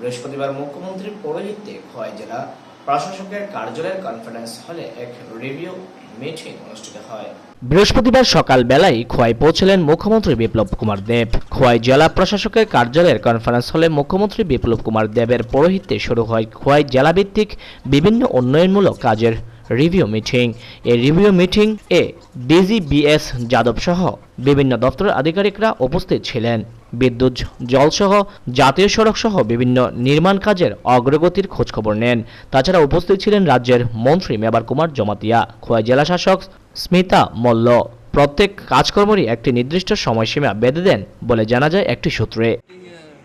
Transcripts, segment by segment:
বৃহস্পতিবার মুখ্যমন্ত্রীর পৌরোহিত্যে খোয়াই জেলা প্রশাসকের কার্যালয়ের কনফারেন্স হলে এক রিভিউ মিটিং অনুষ্ঠিত হয়। বৃহস্পতিবার সকাল বেলায় খোয়াই পৌঁছলেন মুখ্যমন্ত্রী বিপ্লব কুমার দেব। খোয়াই জেলা প্রশাসকের কার্যালয়ের কনফারেন্স হলে মুখ্যমন্ত্রী বিপ্লব কুমার দেবের পৌরোহিত্যে শুরু হয় খোয়াই জেলাভিত্তিক বিভিন্ন উন্নয়নমূলক কাজের রিভিউ মিটিং। এই রিভিউ মিটিং এ ডিজি বিএস যাদব সহ বিভিন্ন দপ্তরের আধিকারিকরা উপস্থিত ছিলেন। বিদ্যুৎ, জলসহ জাতীয় সড়ক সহ বিভিন্ন নির্মাণ কাজের অগ্রগতির খোঁজখবর নেন। তাছাড়া উপস্থিত ছিলেন রাজ্যের মন্ত্রী মেবার কুমার জমাতিয়া, খোয়াই জেলা শাসক স্মিতা মল্ল। প্রত্যেক কাজকর্মেরই একটি নির্দিষ্ট সময়সীমা বেঁধে দেন বলে জানা যায় একটি সূত্রে।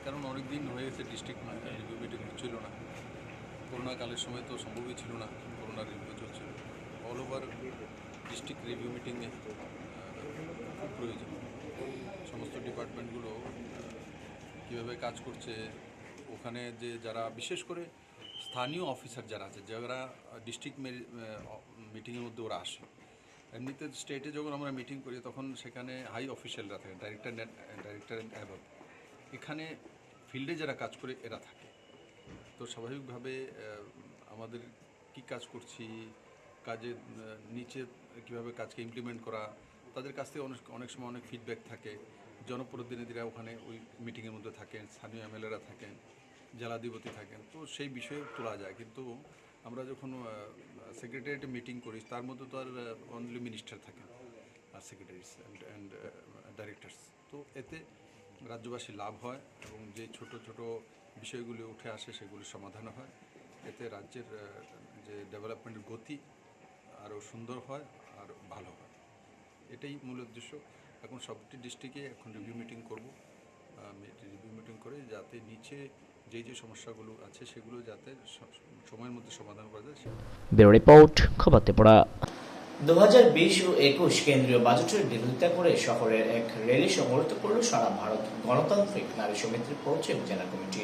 কারণ অনেকদিন হয়ে গেছে ডিস্ট্রিক্ট রিভিউ মিটিং হচ্ছিল না, করোনা কালের সময় তো সম্ভবই ছিল না, করোনার রিভিউ চলছিল। অল ওভার ডিস্ট্রিক্ট রিভিউ মিটিংয়ে খুব প্রয়োজন। সমস্ত ডিপার্টমেন্টগুলো কীভাবে কাজ করছে, ওখানে যে যারা বিশেষ করে স্থানীয় অফিসার যারা আছে, যারা ডিস্ট্রিক্ট মিটিংয়ের মধ্যে ওরা আসে। এমনিতে স্টেটে যখন আমরা মিটিং করি তখন সেখানে হাই অফিসিয়ালরা থাকে, ডাইরেক্টর অ্যাবভ। এখানে ফিল্ডে যারা কাজ করে এরা থাকে। তো স্বাভাবিকভাবে আমাদের কি কাজ করছি, কাজের নিচে কীভাবে কাজকে ইমপ্লিমেন্ট করা, তাদের কাছ থেকে অনেক সময় অনেক ফিডব্যাক থাকে। জনপ্রতিনিধিরা ওখানে ওই মিটিংয়ের মধ্যে থাকেন, স্থানীয় এমএলএরা থাকেন, জেলাধিপতি থাকেন, তো সেই বিষয়ে তোলা যায়। কিন্তু আমরা যখন সেক্রেটারিয়েটে মিটিং করি তার মধ্যে তো আর অনলি মিনিস্টার থাকেন আর সেক্রেটারিস অ্যান্ড ডাইরেক্টরস। তো এতে রাজ্যবাসী লাভ হয় এবং যে ছোট ছোট বিষয়গুলি উঠে আসে সেগুলি সমাধান হয়। এতে রাজ্যের যে ডেভেলপমেন্টের গতি আরও সুন্দর হয় আর ভালো হয়। এটাই মূল উদ্দেশ্য। এখন সবটি ডিস্ট্রিক্টে এখন রিভিউ মিটিং করব, রিভিউ মিটিং করে যাতে নিচে যে সমস্যাগুলো আছে সেগুলো যাতে সময়ের মধ্যে সমাধান করা যায়। ব্যুরো রিপোর্ট, খবর ত্রিপুরা। 2020 ও 21 কেন্দ্রীয় বাজেটের বিরোধিতা করে শহরের এক র্যালি সংগঠিত করল সারা ভারত গণতান্ত্রিক নারী সমিতির পশ্চিম জেলা কমিটি।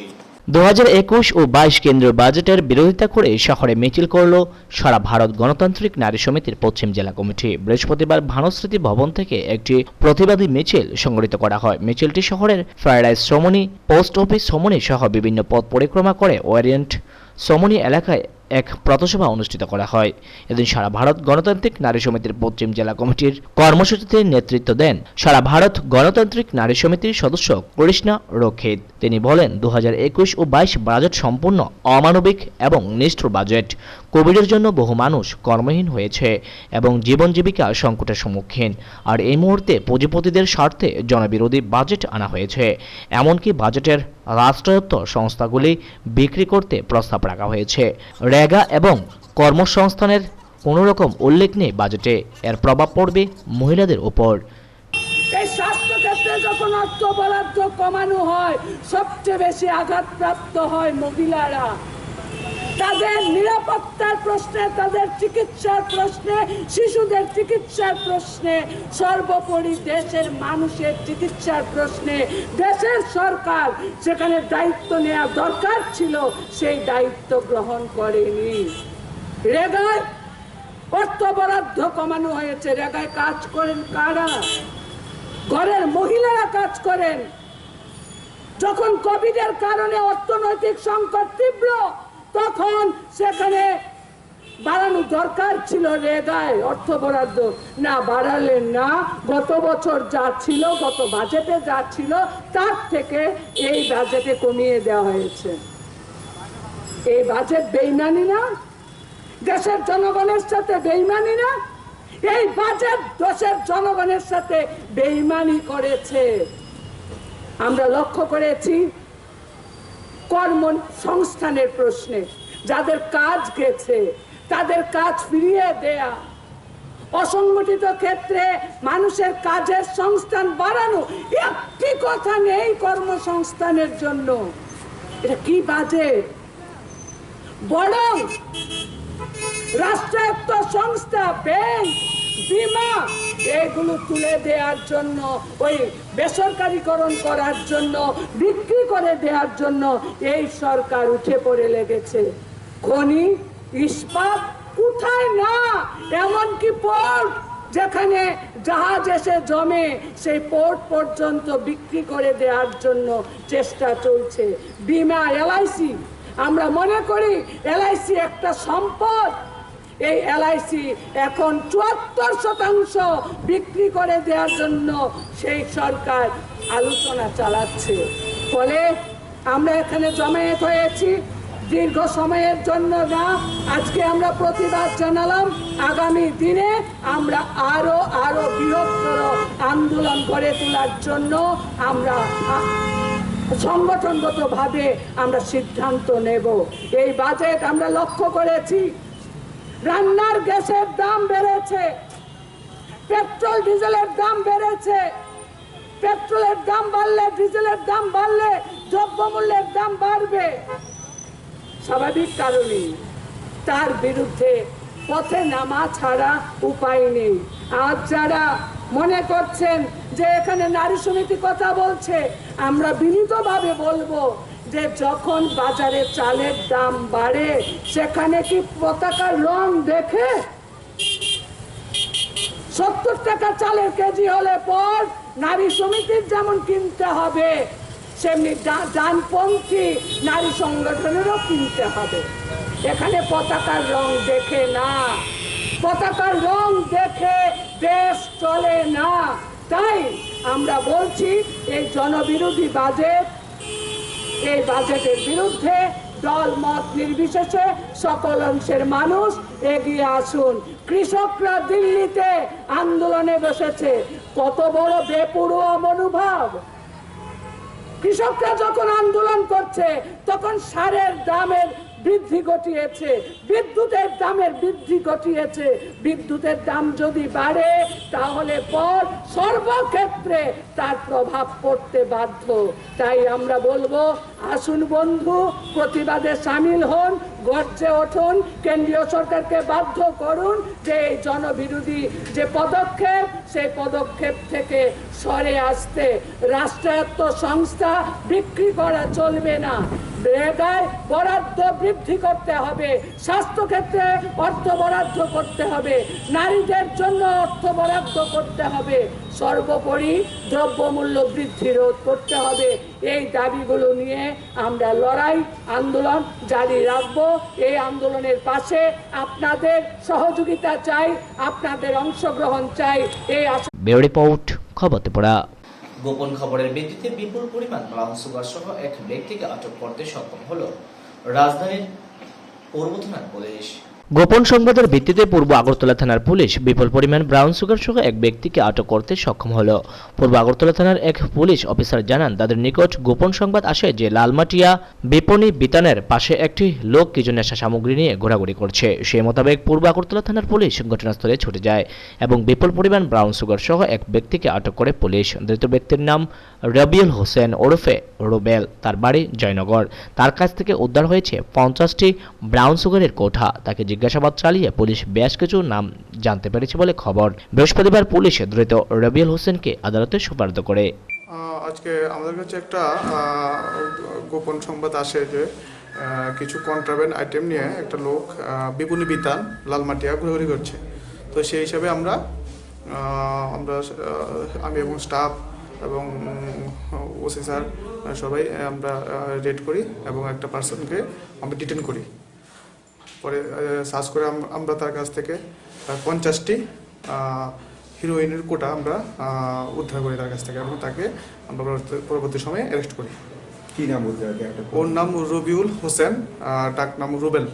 2021 ও 22 কেন্দ্রীয় বাজেটের বিরোধিতা করে শহরে মিছিল করল সারা ভারত গণতান্ত্রিক নারী সমিতির পশ্চিম জেলা কমিটি। বৃহস্পতিবার ভানুস্মৃতি ভবন থেকে একটি প্রতিবাদী মিছিল সংগঠিত করা হয়। মিছিলটি শহরের ফ্রাইরাইস সমনি, পোস্ট অফিস সমনি সহ বিভিন্ন পথ পরিক্রমা করে ওরিয়েন্ট সমনি এলাকায় এক পথসভা অনুষ্ঠিত করা হয়। এদিন সারা ভারত গণতান্ত্রিক নারী সমিতির পশ্চিম জেলা কমিটির কর্মসূচিতে নেতৃত্ব দেন সারা ভারত গণতান্ত্রিক নারী সমিতির সদস্য কৃষ্ণা রক্ষিত। তিনি বলেন, 2021 ও 22 বাজেট সম্পূর্ণ অমানবিক এবং নিষ্ঠুর বাজেট। কোভিডের জন্য বহু মানুষ কর্মহীন হয়েছে এবং জীবন জীবিকা সংকটের সম্মুখীন। আর এই মুহূর্তে পুঁজিপতিদের স্বার্থে জনবিরোধী বাজেট আনা হয়েছে। এমনকি বাজেটের রাষ্ট্রায়ত্ত সংস্থাগুলি বিক্রি করতে প্রস্তাব রাখা হয়েছে। রেগা এবং কর্মসংস্থানের কোনো রকম উল্লেখ নেই বাজেটে। এর প্রভাব পড়বে মহিলাদের উপর। এই স্বাস্থ্য ক্ষেত্রে যখন অর্থ বরাদ্দ কমানো হয়, সবচেয়ে বেশি আঘাতপ্রাপ্ত হয় মহিলারা। তাদের নিরাপত্তার প্রশ্নে, তাদের চিকিৎসার প্রশ্নে, শিশুদের চিকিৎসার প্রশ্নে, সর্বোপরি দেশের মানুষের চিকিৎসার প্রশ্নে দেশের সরকার সেখানে দায়িত্ব নেওয়া দরকার ছিল, সেই দায়িত্ব গ্রহণ করেনি। রেগায় অর্থ বরাদ্দ কমানো হয়েছে। রেগায় কাজ করেন কারা? ঘরের মহিলারা কাজ করেন। যখন কোভিডের কারণে অর্থনৈতিক সংকট তীব্র, তখন সেখানে বাড়ানো দরকার ছিল রেগায় অর্থ বরাদ্দ, না বাড়ালেন না। গত বছর যা ছিল, গত বাজেটে যা ছিল তার থেকে এই বাজেটে কমিয়ে দেওয়া হয়েছে। এই বাজেট বেইমানি না? দেশের জনগণের সাথে বেইমানি না? এই বাজেট দেশের জনগণের সাথে বেইমানি করেছে। আমরা লক্ষ্য করেছি কর্মসংস্থানের প্রশ্নে যাদের কাজ গেছে তাদের কাজ ফিরিয়ে দেয়া, অসংগঠিত ক্ষেত্রে মানুষের কাজের সংস্থান বাড়ানো, একটি কথা নেই কর্মসংস্থানের জন্য। এটা কি বাজেট? বরং রাষ্ট্রায়ত্ত সংস্থা, ব্যাংক, বিমা এগুলো তুলে দেওয়ার জন্য, ওই বেসরকারীকরণ করার জন্য, বিক্রি করে দেওয়ার জন্য এই সরকার উঠে পড়ে লেগেছে। খনি, ইস্পাত কোথায় না, এমনকি পোর্ট যেখানে জাহাজ এসে জমে সেই পোর্ট পর্যন্ত বিক্রি করে দেওয়ার জন্য চেষ্টা চলছে। বিমা, এলআইসি, আমরা মনে করি এলআইসি একটা সম্পদ। এই এলআইসি এখন ৭৪% বিক্রি করে দেওয়ার জন্য সেই সরকার আলোচনা চালাচ্ছে। ফলে আমরা এখানে জমায়েত হয়েছি দীর্ঘ সময়ের জন্য না, আজকে আমরা প্রতিবাদ জানালাম। আগামী দিনে আমরা আরো বৃহত্তর আন্দোলন গড়ে তোলার জন্য আমরা সংগঠনগতভাবে আমরা সিদ্ধান্ত নেব। এই বাজেট আমরা লক্ষ্য করেছি, রান্নার গ্যাসের দাম বেড়েছে, পেট্রোল ডিজেলের দাম বেড়েছে। পেট্রোলের দাম বাড়লে, ডিজেলের দাম বাড়লে দ্রব্যমূল্যের দাম বাড়বে, স্বাভাবিক কারণে। তার বিরুদ্ধে পথে নামা ছাড়া উপায় নেই। আজ যারা মনে করছেন যে এখানে নারী সমিতি কথা বলছে, আমরা বিনীতভাবে বলবো যে যখন বাজারে চালের দাম বাড়ে সেখানে কি পতাকার রং দেখে ৭০ টাকা চালের কেজি হলে পর নারী সমিতির যেমন কিনতে হবে, সেমনি ডানপন্থী নারী সংগঠনেরও কিনতে হবে। এখানে পতাকার রং দেখে না, পতাকার রং দেখে দেশ চলে না। তাই আমরা বলছি এই জনবিরোধী বাজেট, এই বাজেটের বিরুদ্ধে দল মত নির্বিশেষে সকল অংশের মানুষ এগিয়ে আসুন। কৃষকরা দিল্লিতে আন্দোলনে বসেছে, কত বড় বেপরোয়া মনোভাব! কৃষকরা যখন আন্দোলন করছে তখন সারের দামের বৃদ্ধি ঘটিয়েছে, বিদ্যুতের দামের বৃদ্ধি ঘটিয়েছে। বিদ্যুতের দাম যদি বাড়ে তাহলে পর সর্বক্ষেত্রে তার প্রভাব পড়তে বাধ্য। তাই আমরা বলবো, আসুন বন্ধু, প্রতিবাদে সামিল হন, গর্জে উঠুন, কেন্দ্রীয় সরকারকে বাধ্য করুন যে এই জনবিরোধী যে পদক্ষেপ, সেই পদক্ষেপ থেকে সরে আসতে। রাষ্ট্রায়ত্ত সংস্থা বিক্রি করা চলবে না, ব্যয় বরাদ্দ বৃদ্ধি করতে হবে, স্বাস্থ্যক্ষেত্রে অর্থ বরাদ্দ করতে হবে, নারীদের জন্য অর্থ বরাদ্দ করতে হবে, সর্বোপরি দ্রব্যমূল্য বৃদ্ধি রোধ করতে হবে। এই দাবিগুলো নিয়ে আমরা লড়াই, আন্দোলন জারি রাখবো। এই আন্দোলনের পাশে আপনাদের সহযোগিতা চাই, আপনাদের অংশগ্রহণ চাই। এই ব্যুরো রিপোর্ট, খবর ত্রিপুরা। গোপন খবরের ভিত্তিতে বিপুল পরিমাণ ব্রাউন সুগার সহ এক ব্যক্তিকে আটক করতে সক্ষম হলো রাজধানীর পূর্ব থানার পুলিশ। গোপন সংবাদের ভিত্তিতে পূর্ব আগরতলা থানার পুলিশ বিপুল পরিমাণ ব্রাউন সুগার সহ এক ব্যক্তিকে আটক করতে সক্ষম হলো। পূর্ব আগরতলা থানার এক পুলিশ অফিসার জানান, তাদের নিকট গোপন সংবাদ আসে যে লালমাটিয়া বিপণী বিতানের পাশে একটি লোক কিছু নেশা সামগ্রী নিয়ে ঘোরাঘুরি করছে। সেই মোতাবেক পূর্ব আগরতলা থানার পুলিশ ঘটনাস্থলে ছুটে যায় এবং বিপুল পরিমাণ ব্রাউন সুগার সহ এক ব্যক্তিকে আটক করে পুলিশ। ধৃত ব্যক্তির নাম রবিউল হোসেন ওরফে রুবেল, তার বাড়ি জয়নগর। তার কাছ থেকে উদ্ধার হয়েছে 50টি ব্রাউন সুগারের কোঠা। তাকে জিজ্ঞাসাবাদ চালিয়ে পুলিশ বেশ কিছু নাম জানতে পেরেছে বলে খবর। বৃহস্পতিবার পুলিশ ধৃত রবিউল হোসেনকে আদালতে সোপর্দ করে। আজকে আমাদের কাছে একটা গোপন সংবাদ আসে যে কিছু কন্ট্রাব্যান্ড আইটেম নিয়ে একটা লোক বিপণী বিতান লালমাটিয়া ঘোরাঘুরি করছে। তো সেই হিসাবে আমি এবং স্টাফ এবং ওসি স্যার সবাই আমরা রেড করি এবং একটা পার্সনকে আমরা ডিটেন করি। পরে সার্চ করে আমরা তার কাছ থেকে 50টি হিরোইনের কোটা আমরা উদ্ধার করি তার কাছ থেকে এবং তাকে আমরা পরবর্তী সময়ে অ্যারেস্ট করি। কি নাম উদ্ধার? ওর নাম রবিউল হোসেন, ডাক নাম রুবেল,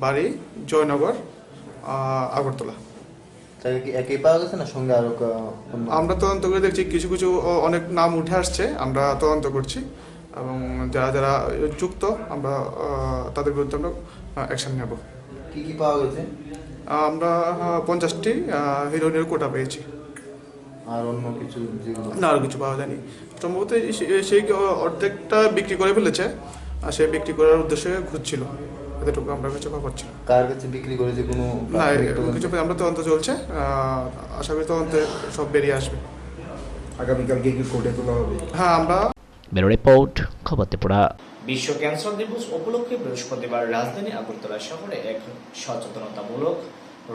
বাড়ি জয়নগর, আগরতলা। একই পাওয়া গেছে না সঙ্গে আরো? আমরা তদন্ত করে দেখছি, কিছু কিছু অনেক নাম উঠে আসছে, আমরা তদন্ত করছি এবং যারা যারা যুক্ত আমরা তাদের বিরুদ্ধে আমরা অ্যাকশন নেব। কি কি পাওয়া গেছে? আমরা 50টি হিরোইনের কোটা পেয়েছি। আর অন্য কিছু? না, আর কিছু পাওয়া যায়নি। সম্ভবত সেই অর্ধেকটা বিক্রি করে ফেলেছে, আর সে বিক্রি করার উদ্দেশ্যে ঘুরছিল, এতটুকু আমরা কাছে খবর ছিল। কার কাছে বিক্রি করেছে কোনো? না, কিছু আমরা তদন্ত চলছে, আশা করি তদন্তে সব বেরিয়ে আসবে। আগামীকাল কি কোর্টে তোলা হবে? হ্যাঁ, আমরা ব্যুরো রিপোর্ট, খবর ত্রিপুরা। বিশ্ব ক্যান্সার দিবস উপলক্ষে বৃহস্পতিবার রাজধানী আগরতলা শহরে এক সচেতনতামূলক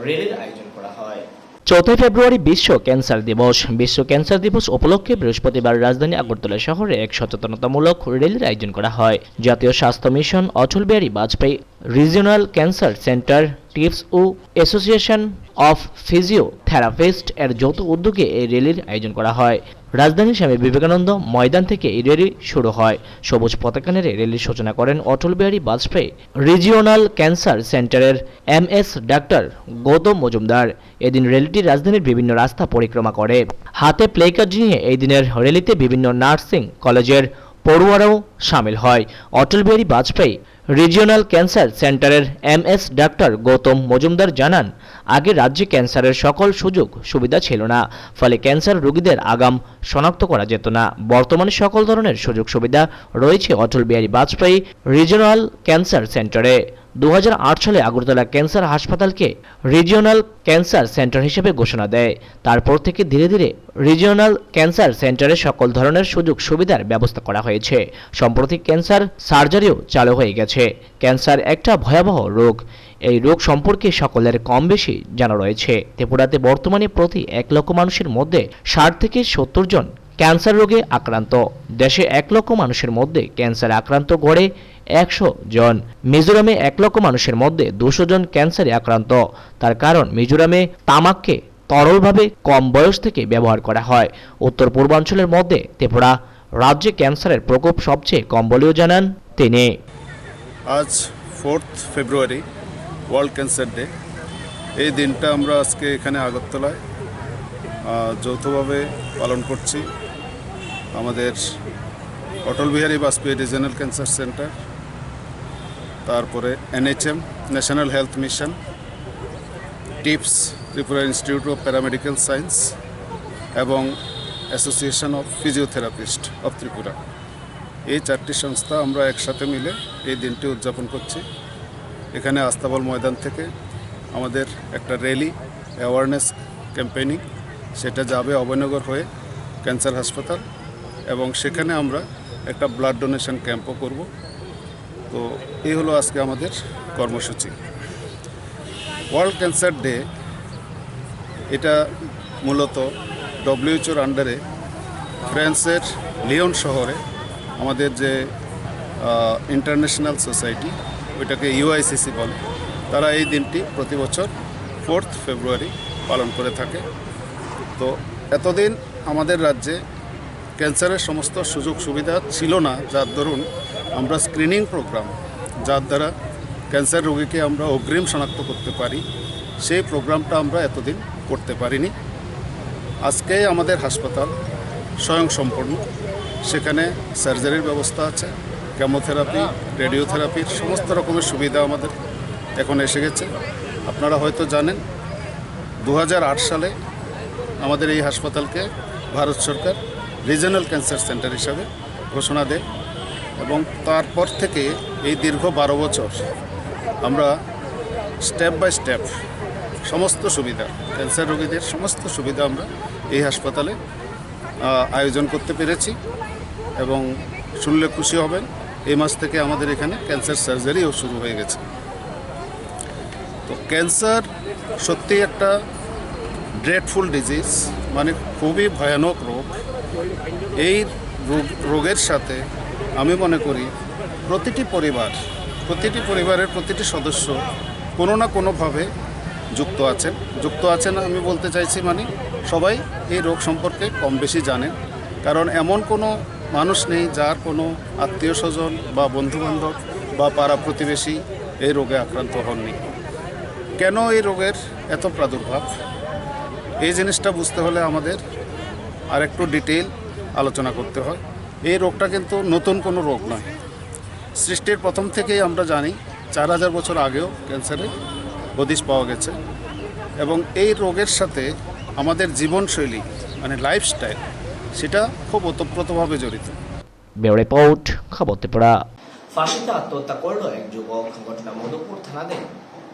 র্যালির আয়োজন করা হয়। 4 ফেব্রুয়ারি বিশ্ব ক্যান্সার দিবস। বিশ্ব ক্যান্সার দিবস উপলক্ষে বৃহস্পতিবার রাজধানী আগরতলা শহরে এক সচেতনতামূলক র্যালির আয়োজন করা হয়। জাতীয় স্বাস্থ্য mission, Atal Bihari Vajpayee regional cancer centre, tips ও অ্যাসোসিয়েশন অফ ফিজিওথেরাপিস্ট এর যৌথ উদ্যোগে এই র্যালির আয়োজন করা হয়। রাজধানীর স্বামী বিবেকানন্দ ময়দান থেকে এই র্যালি শুরু হয়। সবুজ পতাকা নেড়ে র্যালির সূচনা করেন অটল বিহারী বাজপেয়ী রিজিওনাল ক্যান্সার সেন্টারের MS ডাক্তার গৌতম মজুমদার। এদিন র্যালিটি রাজধানীর বিভিন্ন রাস্তা পরিক্রমা করে। হাতে প্লেকার্ড নিয়ে এই দিনের র্যালিতে বিভিন্ন নার্সিং কলেজের পড়ুয়ারাও শামিল হয়। অটল বিহারী বাজপেয়ী রিজিওনাল ক্যান্সার সেন্টারের MS ডাক্তার গৌতম মজুমদার জানান, আগে রাজ্যে ক্যান্সারের সকল সুযোগ সুবিধা ছিল না, ফলে ক্যান্সার রোগীদের আগাম শনাক্ত করা যেত না। বর্তমানে সকল ধরনের সুযোগ সুবিধা রয়েছে অটল বিহারী বাজপেয়ী রিজিওনাল ক্যান্সার সেন্টারে। 2008 সালে আগরতলা ক্যান্সার হাসপাতালকে রিজিওনাল ক্যান্সার সেন্টার হিসেবে ঘোষণা দেয়। তারপর থেকে ধীরে ধীরে রিজিওনাল ক্যান্সার সেন্টারে সকল ধরনের সুযোগ সুবিধার ব্যবস্থা করা হয়েছে। সম্প্রতি ক্যান্সার সার্জারিও চালু হয়ে গেছে। ক্যান্সার একটা ভয়াবহ রোগ। এই রোগ সম্পর্কে সকলের কম বেশি জানা রয়েছে। ত্রিপুরাতে বর্তমানে প্রতি 1 লক্ষ মানুষের মধ্যে 60 থেকে 70 জন ক্যান্সার রোগে আক্রান্ত। দেশে 1 লক্ষ মানুষের মধ্যে ক্যান্সারে আক্রান্ত গড়ে 100 জন। মিজোরামে 1 লক্ষ মানুষের মধ্যে 200 জন ক্যান্সারে আক্রান্ত। তার কারণ মিজোরামে তামাককে তরলভাবে কম বয়স থেকে ব্যবহার করা হয়। উত্তর পূর্বাঞ্চলের মধ্যে ত্রিপুরা রাজ্যে ক্যান্সারের প্রকোপ সবচেয়ে কম বলেও জানান তিনি। আজ 4 ফেব্রুয়ারি ওয়ার্ল্ড ক্যান্সার ডে। এই দিনটা আমরা আজকে এখানে আগরতলায় যৌথভাবে পালন করছি। আমাদের Atal Bihari Vajpayee regional cancer centre, তারপরে NHM national health mission, TIPS Tripura institute of paramedical science এবং association of physiotherapist of Tripura, এই 4টি সংস্থা আমরা একসাথে মিলে এই দিনটি উদযাপন করছি। এখানে আস্তাবল ময়দান থেকে আমাদের একটা র্যালি, অ্যাওয়ারনেস ক্যাম্পেইনিং, সেটা যাবে অভয়নগর হয়ে ক্যান্সার হাসপাতাল, এবং সেখানে আমরা একটা ব্লাড ডোনেশন ক্যাম্পও করব। তো এই হলো আজকে আমাদের কর্মসূচি। ওয়ার্ল্ড ক্যান্সার ডে এটা মূলত WHO আন্ডারে ফ্রান্সের লিওন শহরে আমাদের যে ইন্টারন্যাশনাল সোসাইটি, ওইটাকে UICC বলে, তারা এই দিনটি প্রতি বছর 4 ফেব্রুয়ারি পালন করে থাকে। তো এতদিন আমাদের রাজ্যে ক্যান্সারের সমস্ত সুযোগ সুবিধা ছিল না, যার দরুন আমরা স্ক্রিনিং প্রোগ্রাম, যার দ্বারা ক্যান্সার রোগীকে আমরা অগ্রিম শনাক্ত করতে পারি, সেই প্রোগ্রামটা আমরা এতদিন করতে পারিনি। আজকে আমাদের হাসপাতাল স্বয়ংসম্পূর্ণ। সেখানে সার্জারির ব্যবস্থা আছে, কেমোথেরাপি, রেডিওথেরাপির সমস্ত রকমের সুবিধা আমাদের এখন এসে গেছে। আপনারা হয়তো জানেন 2008 সালে আমাদের এই হাসপাতালকে ভারত সরকার রিজিওনাল ক্যান্সার সেন্টার হিসাবে ঘোষণা দেয়, এবং তারপর থেকে এই দীর্ঘ 12 বছর আমরা স্টেপ বাই স্টেপ সমস্ত সুবিধা, ক্যান্সার রোগীদের সমস্ত সুবিধা আমরা এই হাসপাতালে আয়োজন করতে পেরেছি। এবং শুনলে খুশি হবেন, এই মাস থেকে আমাদের এখানে ক্যান্সার সার্জারিও শুরু হয়ে গেছে। তো ক্যান্সার সত্যি একটা ড্রেডফুল ডিজিজ, মানে খুবই ভয়ানক রোগ। এই রোগের সাথে আমি মনে করি প্রতিটি পরিবারের প্রতিটি সদস্য কোনো না কোনোভাবে যুক্ত আছেন। আমি বলতে চাইছি মানে সবাই এই রোগ সম্পর্কে কম বেশি জানেন, কারণ এমন কোনো মানুষ নেই যার কোনো আত্মীয় স্বজন বা বন্ধুবান্ধব বা পাড়া প্রতিবেশী এই রোগে আক্রান্ত হননি। কেন এই রোগের এত প্রাদুর্ভাব, এই জিনিসটা বুঝতে হলে আমাদের আরেকটু ডিটেইল আলোচনা করতে হয়। এই রোগটা কিন্তু নতুন কোনো রোগ নয়। সৃষ্টির প্রথম থেকেই আমরা জানি 4000 বছর আগেও ক্যান্সারের হদিশ পাওয়া গেছে, এবং এই রোগের সাথে আমাদের জীবনশৈলী মানে লাইফস্টাইল সেটা খুব ওতপ্রোতভাবে জড়িত। ব্যুরো রিপোর্ট, খবর ত্রিপুরা। ফাঁসিতে আত্মহত্যা করল এক যুবক। ঘটনা মধুপুর থানাধীন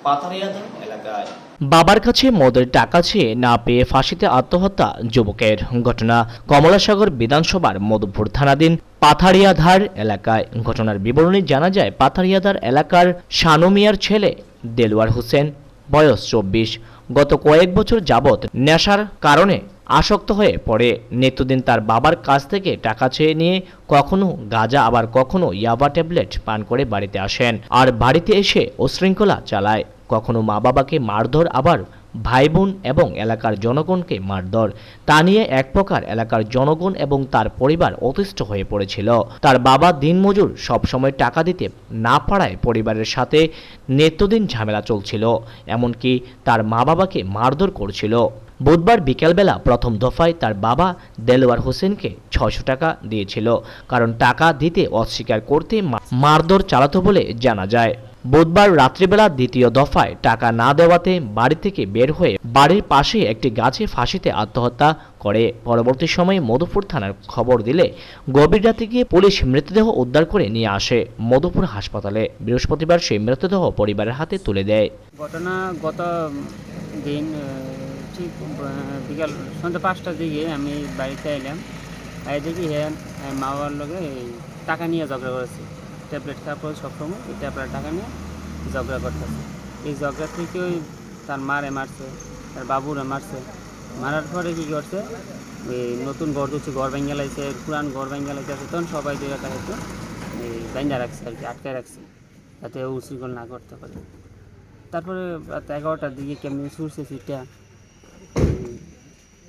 পাথারিয়াধার এলাকায়। বাবার কাছে মদের টাকা চেয়ে না পেয়ে ফাঁসিতে আত্মহত্যা যুবকের। ঘটনা কমলাসাগর বিধানসভার মধুপুর থানাধীন পাথারিয়াধার এলাকায়। ঘটনার বিবরণী জানা যায়, পাথারিয়াধার এলাকার শানু মিয়ার ছেলে দেলোয়ার হোসেন, বয়স 24, গত কয়েক বছর যাবৎ নেশার কারণে আসক্ত হয়ে পড়ে। নিত্যদিন তার বাবার কাছ থেকে টাকা চেয়ে নিয়ে কখনো গাঁজা আবার কখনো ইয়াবা ট্যাবলেট পান করে বাড়িতে আসেন, আর বাড়িতে এসে উশৃঙ্খলা চালায়। কখনো মা বাবাকে মারধর, আবার ভাই বোন এবং এলাকার জনগণকে মারধর। তা নিয়ে এক প্রকার এলাকার জনগণ এবং তার পরিবার অতিষ্ঠ হয়ে পড়েছিল। তার বাবা দিনমজুর, সবসময় টাকা দিতে না পারায় পরিবারের সাথে নিত্যদিন ঝামেলা চলছিল, এমনকি তার মা বাবাকে মারধর করছিল। বুধবার বিকেলবেলা প্রথম দফায় তার বাবা দেলোয়ার হোসেনকে 600 টাকা দিয়েছিল, কারণ টাকা দিতে অস্বীকার করতে মারধর চালাতো বলে জানা যায়। বুধবার রাত্রিবেলা দ্বিতীয় দফায় টাকা না দেওয়াতে বাড়ি থেকে বের হয়ে বাড়ির পাশে একটি গাছে ফাঁসিতে আত্মহত্যা করে। পরবর্তী সময়ে মধুপুর থানার খবর দিলে গভীর রাতে গিয়ে পুলিশ মৃতদেহ উদ্ধার করে নিয়ে আসে মধুপুর হাসপাতালে। বৃহস্পতিবার সেই মৃতদেহ পরিবারের হাতে তুলে দেয়। ঘটনা গত দিন ঠিক বিকাল সন্ধ্যা 5টার দিকে আমি বাড়িতে এলাম, দেখি হ্যাঁ মা বাবার লগে টাকা নিয়ে ঝগড়া করেছে। ট্যাবলেট খাওয়ার পর সবসময় এই ট্যাবলেট টাকা নিয়ে ঝগড়া করতেছে। এই ঝগড়া থেকে ওই তার মারে মারছে, তার বাবুরে মারছে। মারার পরে কী করছে, ওই নতুন ঘর দিচ্ছে, ঘর ভেঙে লাইছে, পুরান ঘর ভেঙে লাইছে আছে, তখন সবাই জায়গা তাকে একটু বাইন্দা রাখছে আর কি, আটকায় রাখছে, যাতে উশৃঙ্খল না করতে পারে। তারপরে রাত 11টার দিকে কেমনি ছুটছে সিটটা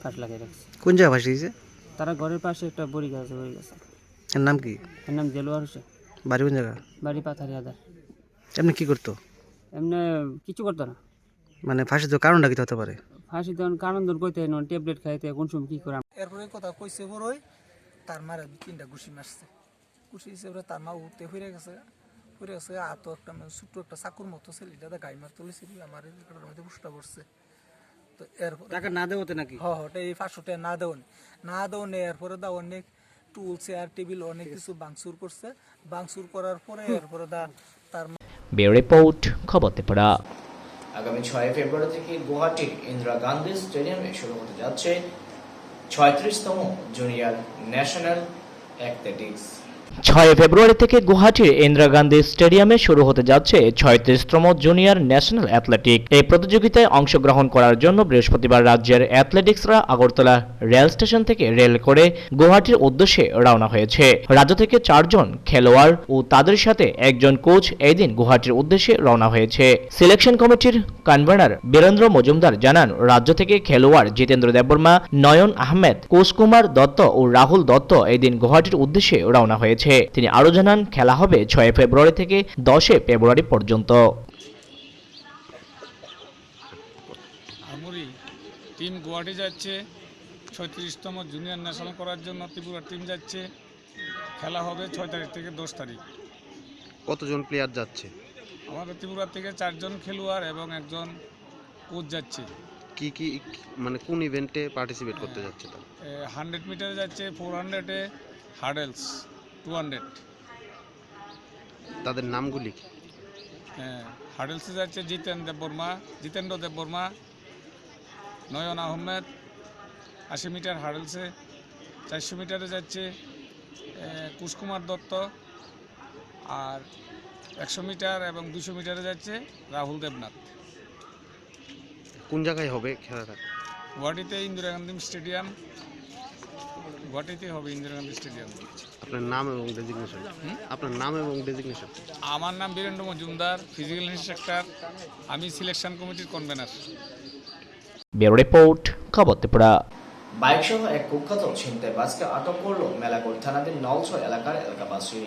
ফাঁস লাগিয়ে রাখছে। কোন জায়গায় ফাঁসি দিয়েছে? তারা ঘরের পাশে একটা বড়ি গাছ, বড়ি গাছে। এর নাম কি? এর নাম দেলোয়ার হোসেন। বাড়ি কোন জায়গা? বাড়ি পাথারি আদার। এমনি কি করতো? এমনি কিছু করতো না। মানে ফাঁসি দেওয়ার কারণটা কি হতে পারে? ফাঁসি দেওয়ার কারণ দূর করতে ট্যাবলেট খাইতে কোন সময় কী করে। এরপরে কথা কইছে বড়ই তার মারা 3টা ঘুষি মারছে। ঘুষি হিসেবে তার মা উঠতে ফিরে গেছে, হাত একটা ছোট্ট একটা চাকুর মতো ছেলেটা গাই মার তুলেছিল, আমার মধ্যে পুষ্টা পড়ছে। তো এরপর টাকা না দেওয়াতে নাকি? ওটা এই 500 টাকা না দেওয়ান এরপরে দা অনেক টুল চেয়ার টেবিল অনেক কিছু ভাঙচুর করছে। ভাঙচুর করার পরে এরপরে দা তার ব্যুরো রিপোর্ট, খবর ত্রিপুরা। আগামী 6 ফেব্রুয়ারি থেকে গুয়াহাটির ইন্দিরা গান্ধী স্টেডিয়ামে শুরু হতে যাচ্ছে 36তম জুনিয়র ন্যাশনাল অ্যাথলেটিক্স। 6 ফেব্রুয়ারি থেকে গুয়াহাটির ইন্দিরা গান্ধী স্টেডিয়ামে শুরু হতে যাচ্ছে 36তম জুনিয়র ন্যাশনাল অ্যাথলেটিক। এই প্রতিযোগিতায় অংশগ্রহণ করার জন্য বৃহস্পতিবার রাজ্যের অ্যাথলেটিক্সরা আগরতলা রেল স্টেশন থেকে রেল করে গুয়াহাটির উদ্দেশ্যে রওনা হয়েছে। রাজ্য থেকে 4 জন খেলোয়াড় ও তাদের সাথে একজন কোচ এই দিন গুয়াহাটির উদ্দেশ্যে রওনা হয়েছে। সিলেকশন কমিটির কনভেনার বীরেন্দ্র মজুমদার জানান, রাজ্য থেকে খেলোয়াড় জিতেন্দ্র দেববর্মা, নয়ন আহমেদ, কুশকুমার দত্ত ও রাহুল দত্ত এই দিন গুয়াহাটির উদ্দেশ্যে রওনা হয়েছে। তিনি আরো জানান, খেলা হবে 6 ফেব্রুয়ারি থেকে 10 ফেব্রুয়ারি পর্যন্ত। আমরি টিম গুয়াহাটি যাচ্ছে 36তম জুনিয়র ন্যাশনাল করার জন্য। ত্রিপুরা টিম যাচ্ছে। খেলা হবে 6 তারিখ থেকে 10 তারিখ। কতজন প্লেয়ার যাচ্ছে? আমাদের ত্রিপুরা থেকে 4 জন খেলোয়াড় এবং একজন কোচ যাচ্ছে। কি কি মানে কোন ইভেন্টে পার্টিসিপেট করতে যাচ্ছে তারা? 100 মিটারে যাচ্ছে, 400-এ, হার্ডেলস 200। তাদের নামগুলি কি? হার্ডেলসে যাচ্ছে জিতেন্দ্র দেববর্মা, নয়ন আহমেদ 80 মিটার হার্ডেলসে। 400 মিটারে যাচ্ছে কুশকুমার দত্ত, আর 100 মিটার এবং 200 মিটারে যাচ্ছে রাহুল দেবনাথ। কোন জায়গায় হবে খেলাটা? গুয়াহাটিতে ইন্দিরা গান্ধী স্টেডিয়াম। গুয়াহাটিতে হবে ইন্দিরা গান্ধী স্টেডিয়াম। আপনার নাম এবং ডেজিগনেশন? আপনার নাম এবং ডেজিগনেশন? আমার নাম বীরেন্দ্র মজুমদার, ফিজিক্যাল ইন্সট্রাক্টর। আমি সিলেকশন কমিটির কনভেনার। ব্যুরো রিপোর্ট, খবর ত্রিপুরা। বাইক সহ এক কুখ্যাত ছিনতাইবাজকে আটক করল মেলাগড় থানাধীন নলছড় এলাকার এলাকাবাসী।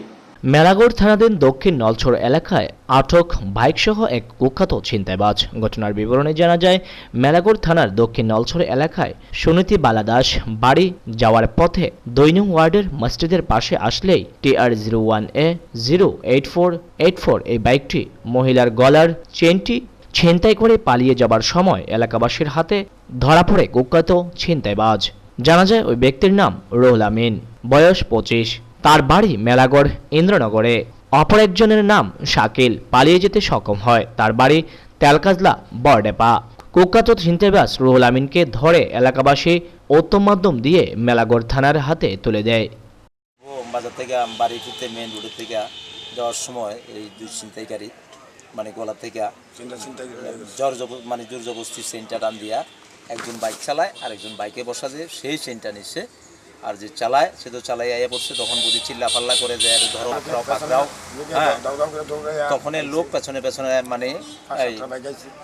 মেলাগড় থানাধীন দক্ষিণ নলছড় এলাকায় আটক বাইকসহ এক কুখ্যাত ছিনতাইবাজ। ঘটনার বিবরণে জানা যায়, মেলাগড় থানার দক্ষিণ নলছড় এলাকায় সুনীতি বালা দাস বাড়ি যাওয়ার পথে 2 নং ওয়ার্ডের মসজিদের পাশে আসলেই TR01A08484 এই বাইকটি মহিলার গলার চেনটি ছিনতাই করে পালিয়ে যাবার সময় এলাকাবাসীর হাতে ধরা পড়ে কুখ্যাত ছিনতাইবাজ। জানা যায়, ওই ব্যক্তির নাম রুহুল আমিন, বয়স 25। তার বাড়ি মেলাগড় ইন্দ্রনগরে। অপর একজনের নাম শাকিল পালিয়ে যেতে সক্ষম হয়। তার বাড়ি তেলকাজলা বরডেপা। কুখ্যাত ছিনতাইবাজ রুহুল আমিনকে ধরে এলাকাবাসী উত্তম মাধ্যম দিয়ে মেলাগড় থানার হাতে তুলে দেয়। বাজার থেকে বাড়ি ফিরতে মেন রোডের থেকে যাওয়ার সময় এই 2 ছিনতাইকারী মানে গলা থেকে মানে জোর জবরদস্তি চেনটা টান দিয়া একজন বাইক চালায় আর একজন বাইকে বসা যে সেই চেনটা নিচ্ছে, আর যে চালায় সে তো চালাই আইয়া পড়ছে, তখন বুঝি চিল্লা পাল্লা করে যে ধরো পাকড়াও, হ্যাঁ তখন লোক পেছনে পেছনে মানে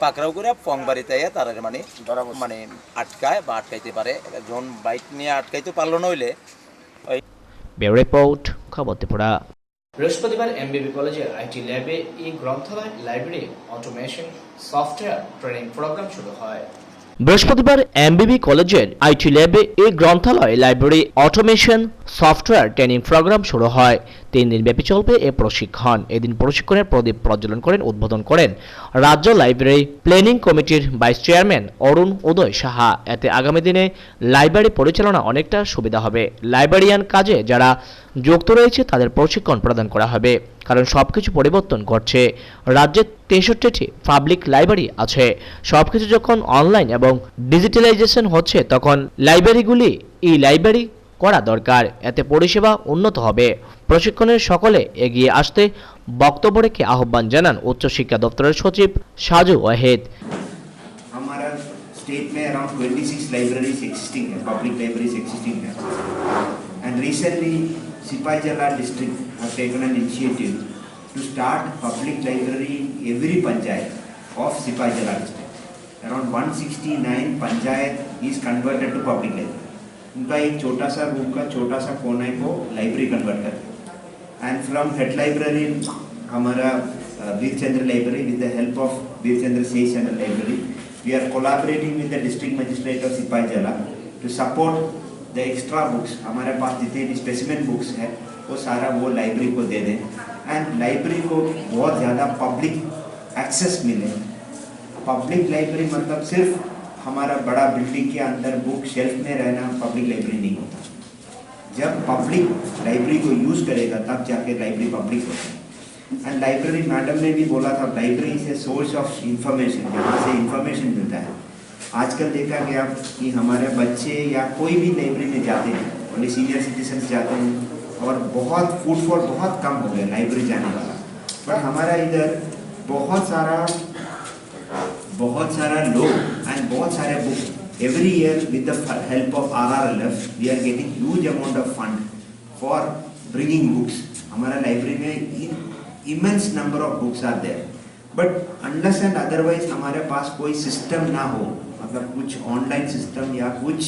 পাকড়াও করে পংবাড়িতে আইয়া তারা মানে আটকায় বা আটকাইতে পারে। যখন বাইক নিয়ে আটকাইতে পারলো নইলে ওই রিপোর্ট খবর ত্রিপুরা। বৃহস্পতিবার এমবিবি কলেজের আইটি ল্যাবে ই গ্রন্থালয় library automation software training programme শুরু হয়। বৃহস্পতিবার এমবিবি কলেজের আইটি ল্যাবে এই গ্রন্থালয় library automation software training programme শুরু হয়। 3 দিন ব্যাপী চলবে এ প্রশিক্ষণ। এদিন প্রশিক্ষণের প্রদীপ প্রজ্বলন করেন উদ্বোধন করেন রাজ্য লাইব্রেরি প্ল্যানিং কমিটির ভাইস চেয়ারম্যান অরুণ উদয় সাহা। এতে আগামী দিনে লাইব্রেরি পরিচালনা অনেকটা সুবিধা হবে। লাইব্রেরিয়ান কাজে যারা যুক্ত রয়েছে তাদের প্রশিক্ষণ প্রদান করা হবে, কারণ সবকিছু পরিবর্তন ঘটছে। রাজ্যে 63টি পাবলিক লাইব্রেরি আছে। সবকিছু যখন অনলাইন এবং ডিজিটালাইজেশন হচ্ছে তখন লাইব্রেরিগুলি ই লাইব্রেরি করা দরকার, এতে পরিষেবা উন্নত হবে। প্রশিক্ষণের সকলে এগিয়ে আসতে বক্তব্য রেখে আহ্বান জানান উচ্চশিক্ষা দপ্তরের সচিব সাজু ওয়াহিদ। हमारा स्टेट में अराउंड 26 लाइब्रेरीज एक्सिस्टिंग है, पब्लिक लाइब्रेरीज एक्सिस्टिंग है, and recently Sipahijala district have taken an initiative to start public library in every panchayat of Sipahijala district. Around 169 panchayat is converted to public library. उनका एक छोटा सा रूम का छोटा सा कोने को लाइब्रेरी कन्वर्ट करते हैं, एंड फ्रॉम हेड लाइब्रेरी हमारा Birchandra library with the help of Birchandra session library we are collaborating with the district magistrate of Sipahijala to support the extra books. हमारे पास जितने भी स्पेसिमेन बुक्स है वो सारा वो लाइब्रेरी को दे दें, एंड लाइब्रेरी को बहुत ज़्यादा पब्लिक एक्सेस मिले। पब्लिक लाइब्रेरी मतलब सिर्फ हमारा बड़ा बिल्डिंग के अंदर बुक शेल्फ में रहना पब्लिक लाइब्रेरी नहीं होता। जब पब्लिक लाइब्रेरी को यूज़ करेगा तब जाके लाइब्रेरी पब्लिक होता है। एंड लाइब्रेरी मैडम ने भी बोला था library is a source of information, जहाँ से इंफॉर्मेशन मिलता है। आजकल देखा गया कि हमारे बच्चे या कोई भी लाइब्रेरी में जाते हैं, और सीनियर सिटीजन जाते हैं, और बहुत फुटफॉल बहुत कम हो गया लाइब्रेरी जाने वाला। बट हमारा इधर बहुत सारा लोग एंड बहुत सारे book every year with the help of RRLF we are getting huge amount of fund for bringing books. हमारा लाइब्रेरी में immense number of books are there, but unless and otherwise हमारे पास कोई सिस्टम ना हो, मतलब कुछ ऑनलाइन सिस्टम या कुछ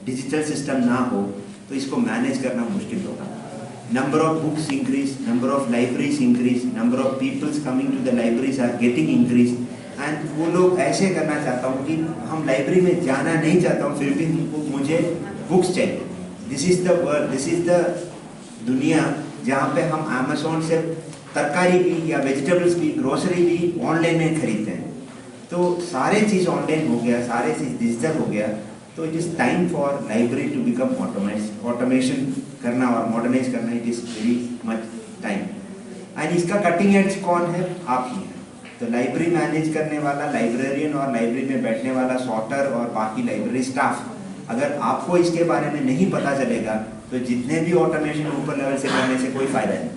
डिजिटल सिस्टम ना हो तो इसको मैनेज करना मुश्किल होगा। Number of books increase, number of libraries increase, number of peoples coming to the libraries are getting increase, and वो लोग ऐसे करना चाहता हूँ कि हम लाइब्रेरी में जाना नहीं चाहता हूँ, फिर भी मुझे बुक्स चाहिए। This is the world, this is the दुनिया जहाँ पे हम अमेज़ॉन से तरकारी भी या वेजिटेबल्स भी ग्रोसरी भी ऑनलाइन में खरीदते हैं। तो सारे चीज़ ऑनलाइन हो गया, सारे चीज़ डिजिटल हो गया, तो it is time for library to become automation करना और मॉडर्नाइज करना, it is very much time. And इसका कटिंग एज कौन है? आप ही हैं। तो लाइब्रेरी मैनेज करने वाला लाइब्रेरियन और लाइब्रेरी में बैठने वाला सॉर्टर और बाकी लाइब्रेरी स्टाफ, अगर आपको इसके बारे में नहीं पता चलेगा तो जितने भी ऑटोमेशन ऊपर लेवल से करने से कोई फ़ायदा नहीं।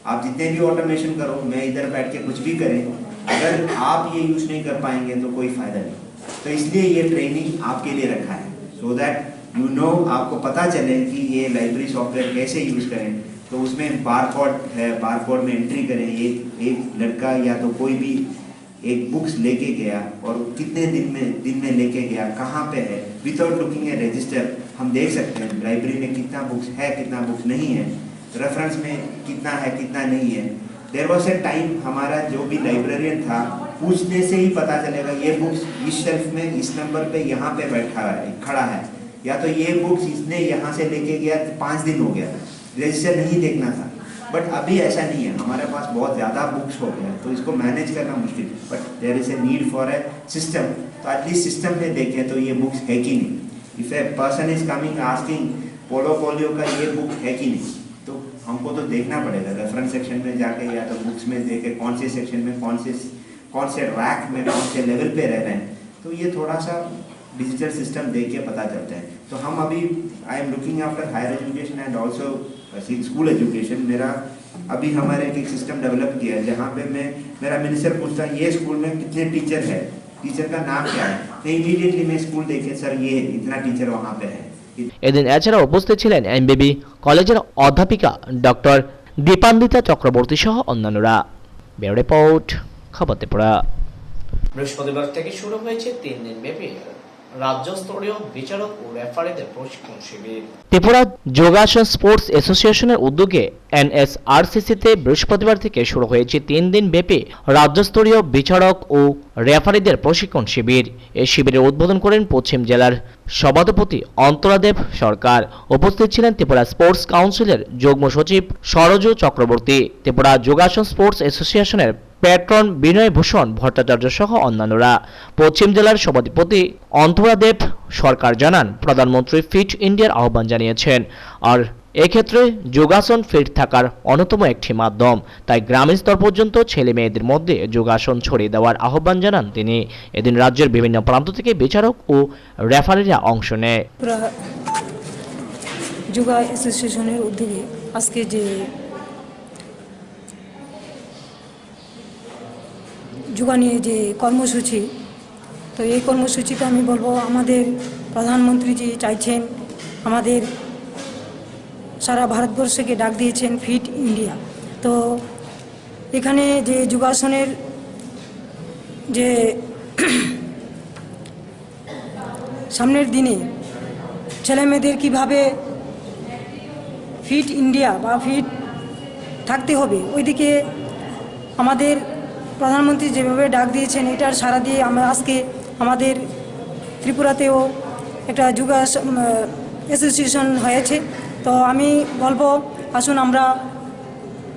आप जितने भी ऑटोमेशन करो, मैं इधर बैठ के कुछ भी करें, अगर आप ये यूज़ नहीं कर पाएंगे तो कोई फ़ायदा नहीं। तो इसलिए ये ट्रेनिंग आपके लिए रखा है, सो दैट यू नो, आपको पता चले कि ये लाइब्रेरी सॉफ्टवेयर कैसे यूज़ करें। तो उसमें बारकोड है, बारकोड में एंट्री करें। एक लड़का या तो कोई भी एक बुक्स लेके गया और कितने दिन में लेके गया, कहाँ पे है, विदाउट लुकिंग ए रजिस्टर हम देख सकते हैं लाइब्रेरी में कितना बुक्स है, कितना बुक्स नहीं है, रेफरेंस में कितना है, कितना नहीं है। देयर वॉज ए टाइम हमारा जो भी लाइब्रेरियन था पूछने से ही पता चलेगा ये बुक्स इस शेल्फ में इस नंबर पे यहाँ पे बैठा है, खड़ा है, या तो ये बुक्स इसने यहाँ से लेके गया 5 दिन हो गया, रजिस्टर नहीं देखना था। बट अभी ऐसा नहीं है, हमारे पास बहुत ज़्यादा बुक्स हो गए, तो इसको मैनेज करना मुश्किल। But there is a need for a system, तो एटलीस्ट सिस्टम में देखें तो ये बुक्स है कि नहीं। If a person is coming asking polio का ये बुक है कि नहीं, तो हमको तो देखना पड़ेगा रेफरेंस सेक्शन में जाके, या तो बुक्स में देखे कौन से सेक्शन में, कौन से रैक में, कौन से लेवल पे रह रहे हैं। तो ये थोड़ा सा डिजिटल सिस्टम देख के पता चलता है। तो हम अभी I am looking after higher education and also school education. मेरा अभी हमारे एक सिस्टम डेवलप किया है जहाँ पे मेरा मिनिस्टर पूछता है ये स्कूल में कितने टीचर है, टीचर का नाम क्या है, तो इमीडिएटली मैं स्कूल देखे सर ये इतना टीचर वहाँ पे है। এদিন এছাড়া উপস্থিত ছিলেন এমবিবি কলেজের অধ্যাপিকা ডক্টর দীপান্বিতা চক্রবর্তী সহ অন্যান্যরা। ব্যুরো রিপোর্ট, খবর ত্রিপুরা। বৃহস্পতিবার থেকে শুরু হয়েছে 3 দিন ব্যাপী রাজ্যস্তরীয় বিচারক ও রেফারিদের প্রশিক্ষণ শিবির। ত্রিপুরা যোগাসন স্পোর্টস অ্যাসোসিয়েশনের উদ্যোগে এনএসআরসিসিতে বৃহস্পতিবার থেকে শুরু হয়েছে 3 দিন ব্যাপী রাজ্যস্তরীয় বিচারক ও রেফারিদের প্রশিক্ষণ শিবির। এই শিবিরের উদ্বোধন করেন পশ্চিম জেলার সভাপতি অন্তরাদেব সরকার। উপস্থিত ছিলেন ত্রিপুরা স্পোর্টস কাউন্সিলের যুগ্ম সচিব সরজু চক্রবর্তী, ত্রিপুরা যোগাসন স্পোর্টস অ্যাসোসিয়েশনের প্যাট্রন বিনয় ভূষণ ভট্টাচার্য সহ অন্যান্যরা। পশ্চিম জেলার সভাপতি অন্তরাদেব সরকার জানান, প্রধানমন্ত্রী ফিট ইন্ডিয়ার আহ্বান জানিয়েছেন, আর এক্ষেত্রে যোগাসন ফিট থাকার অন্যতম একটি মাধ্যম। তাই গ্রামীণ স্তর পর্যন্ত ছেলে মেয়েদের মধ্যে যোগাসন ছড়িয়ে দেওয়ার আহ্বান জানান তিনি। এদিন রাজ্যের বিভিন্ন প্রান্ত থেকে বিচারক ও রেফারিরা অংশ নেয়। যোগা অ্যাসোসিয়েশনের উদ্যোগে আজকে যে যোগা নিয়ে যে কর্মসূচি, তো এই কর্মসূচিতে আমি বলবো আমাদের প্রধানমন্ত্রী যে চাইছেন, আমাদের সারা ভারতবর্ষকে ডাক দিয়েছেন ফিট ইন্ডিয়া। তো এখানে যে যোগাসনের যে সামনের দিনে ছেলেমেয়েদের কীভাবে ফিট ইন্ডিয়া বা ফিট থাকতে হবে, ওইদিকে আমাদের প্রধানমন্ত্রী যেভাবে ডাক দিয়েছেন এটার সাড়া দিয়ে আমরা আজকে আমাদের ত্রিপুরাতেও একটা যোগা অ্যাসোসিয়েশন হয়েছে। তো আমি বলবো আসুন আমরা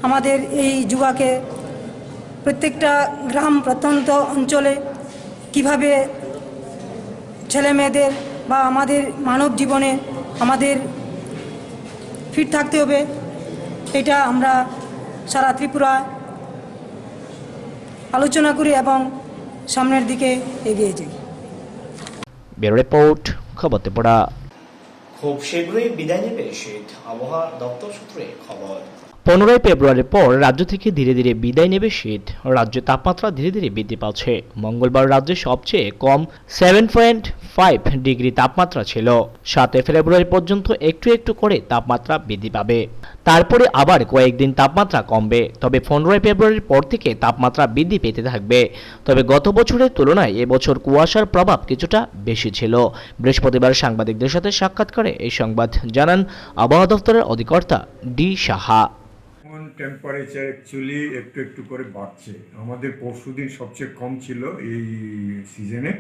আমাদের এই যোগাকে প্রত্যেকটা গ্রাম প্রত্যন্ত অঞ্চলে কিভাবে ছেলে মেয়েদের বা আমাদের মানব জীবনে আমাদের ফিট থাকতে হবে, এটা আমরা সারা ত্রিপুরা আলোচনা করি এবং সামনের দিকে এগিয়ে যাই। ব্যুরো রিপোর্ট, খবর ত্রিপুরা। খুব শীঘ্রই বিদায় নেবে শীত, আবহাওয়া দপ্তর সূত্রে খবর। 15 ফেব্রুয়ারির পর রাজ্য থেকে ধীরে ধীরে বিদায় নেবে শীত। রাজ্যে তাপমাত্রা ধীরে ধীরে বৃদ্ধি পাচ্ছে। মঙ্গলবার রাজ্যে সবচেয়ে কম 7.5 ডিগ্রি তাপমাত্রা ছিল। 7 ফেব্রুয়ারি পর্যন্ত একটু একটু করে তাপমাত্রা বৃদ্ধি পাবে, তারপরে আবার কয়েকদিন তাপমাত্রা কমবে। তবে 15 ফেব্রুয়ারির পর থেকে তাপমাত্রা বৃদ্ধি পেতে থাকবে। তবে গত বছরের তুলনায় এবছর কুয়াশার প্রভাব কিছুটা বেশি ছিল। বৃহস্পতিবার সাংবাদিকদের সাথে সাক্ষাৎকারে এই সংবাদ জানান আবহাওয়া দপ্তরের অধিকর্তা ডি সাহা। টেম্পারেচার অ্যাকচুয়ালি একটু একটু করে বাড়ছে। আমাদের পরশুদিন সবচেয়ে কম ছিল এই সিজনে,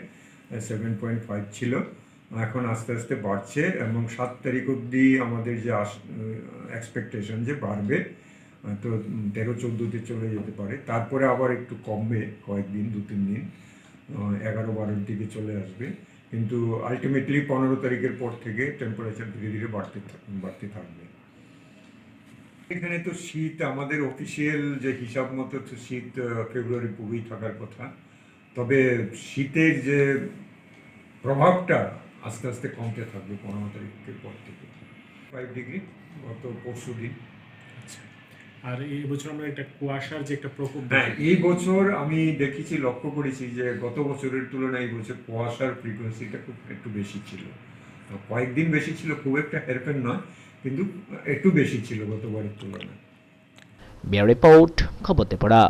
7.5 ছিল। এখন আস্তে আস্তে বাড়ছে এবং 7 তারিখ অবধি আমাদের যে এক্সপেকটেশন যে বাড়বে, তো 13-14তে চলে যেতে পারে। তারপরে আবার একটু কমবে কয়েকদিন, 2-3 দিন, 11-12-র দিকে চলে আসবে। কিন্তু আলটিমেটলি 15 তারিখের পর থেকে টেম্পারেচার ধীরে ধীরে বাড়তে থাকবে। এখানে তো শীত আমাদের অফিসিয়াল যে হিসাব মতো তো শীত ফেব্রুয়ারি পুরোই থাকার কথা। তবে শীতের যে প্রভাবটা আস্তে আস্তে কমতে থাকবে 15 তারিখের পর থেকে। 5 ডিগ্রি গত পরশু দিন। আর এই বছর আমরা একটা কুয়াশার যে একটা প্রকোপ, হ্যাঁ, এই বছর আমি দেখেছি, লক্ষ্য করেছি যে গত বছরের তুলনায় এই বছর কুয়াশার ফ্রিকোয়েন্সিটা খুব একটু বেশি ছিল। কয়েকদিন বেশি ছিল, খুব একটা হেরফের নয়, কিন্তু একটু বেশি ছিল গতবারের তুলনায়। ব্যুরো রিপোর্ট, খবর ত্রিপুরা।